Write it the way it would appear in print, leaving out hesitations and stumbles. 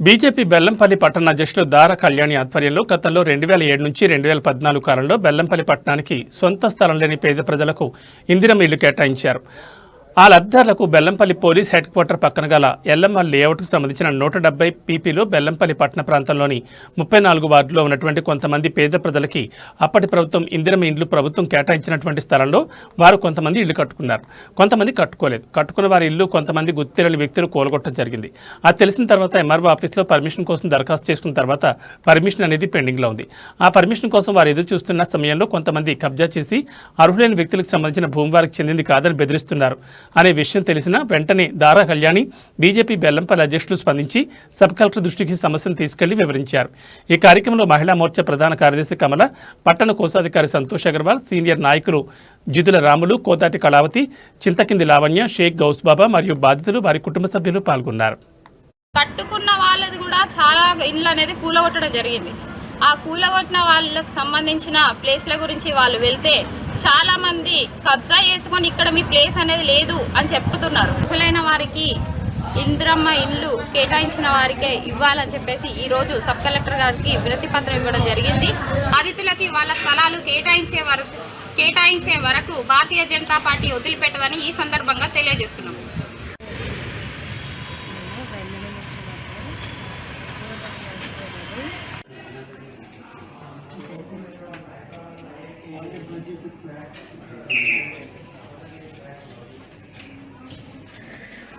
BJP Bellampalli పట్టణ అధ్యక్షులు దార కళ్యాణి ఆధ్వర్యంలో గతంలో 2007 నుంచి 2014 కాలంలో బెల్లంపల్లి పట్టణానికి సొంత స్థలం లేని పేద ప్రజలకు ఇందిరమ్మ ఇల్లు కేటాయించారు. ఆ లబ్ధిదారులకు బెల్లంపల్లి పోలీస్ హెడ్ క్వార్టర్ పక్కన గల ఎల్లమ్మ లేఅవుట్కు సంబంధించిన 170 పీపీలో బెల్లంపల్లి పట్టణ ప్రాంతంలోని 34 వార్డులో ఉన్నటువంటి కొంతమంది పేద ప్రజలకి అప్పటి ప్రభుత్వం ఇందిరమ్మ ఇండ్లు ప్రభుత్వం కేటాయించినటువంటి స్థలంలో వారు కొంతమంది ఇల్లు కట్టుకున్నారు. కొంతమంది కట్టుకోలేదు. కట్టుకున్న వారి ఇల్లు కొంతమంది గుర్తిలేని వ్యక్తులు కూలగొట్టడం జరిగింది. అది తెలిసిన తర్వాత ఎంఆర్ఓ ఆఫీస్లో పర్మిషన్ కోసం దరఖాస్తు చేసుకున్న తర్వాత పర్మిషన్ అనేది పెండింగ్లో ఉంది. ఆ పర్మిషన్ కోసం వారు ఎదురు చూస్తున్న సమయంలో కొంతమంది కబ్జా చేసి అర్హులైన వ్యక్తులకు సంబంధించిన భూమి వారికి చెందింది కాదని బెదిరిస్తున్నారు అనే విషయం తెలిసిన వెంటనే దారా కళ్యాణి బీజేపీ బెల్లంపల్లి అధ్యక్షులు స్పందించి సబ్ కలెక్టర్ దృష్టికి సమస్యను తీసుకెళ్లి వివరించారు. ఈ కార్యక్రమంలో మహిళా మోర్చా ప్రధాన కార్యదర్శి కమల, పట్టణ కోశాధికారి సంతోష్ అగర్వాల్, సీనియర్ నాయకులు జిదుల రాములు, కోతాటి కళావతి, చింతకింది లావణ్య, షేక్ గౌస్బాబా మరియు బాధితులు వారి కుటుంబ సభ్యులు పాల్గొన్నారు. కట్టుకున్న వాళ్ళది కూడా చాలా ఇండ్లు అనేది కూలగొట్టడం జరిగింది. ఆ కూలగొట్టిన వాళ్ళకి సంబంధించిన ప్లేస్ల గురించి వాళ్ళు వెళ్తే చాలామంది కబ్జా చేసుకొని ఇక్కడ మీ ప్లేస్ అనేది లేదు అని చెప్తున్నారు. అర్హులైన వారికి ఇందిరమ్మ ఇల్లు కేటాయించిన వారికే ఇవ్వాలని చెప్పేసి ఈరోజు సబ్ కలెక్టర్ గారికి వినతి పత్రం ఇవ్వడం జరిగింది. బాధితులకి వాళ్ళ స్థలాలు కేటాయించే వరకు భారతీయ జనతా పార్టీ వదిలిపెట్టదని ఈ సందర్భంగా తెలియజేస్తున్నాం.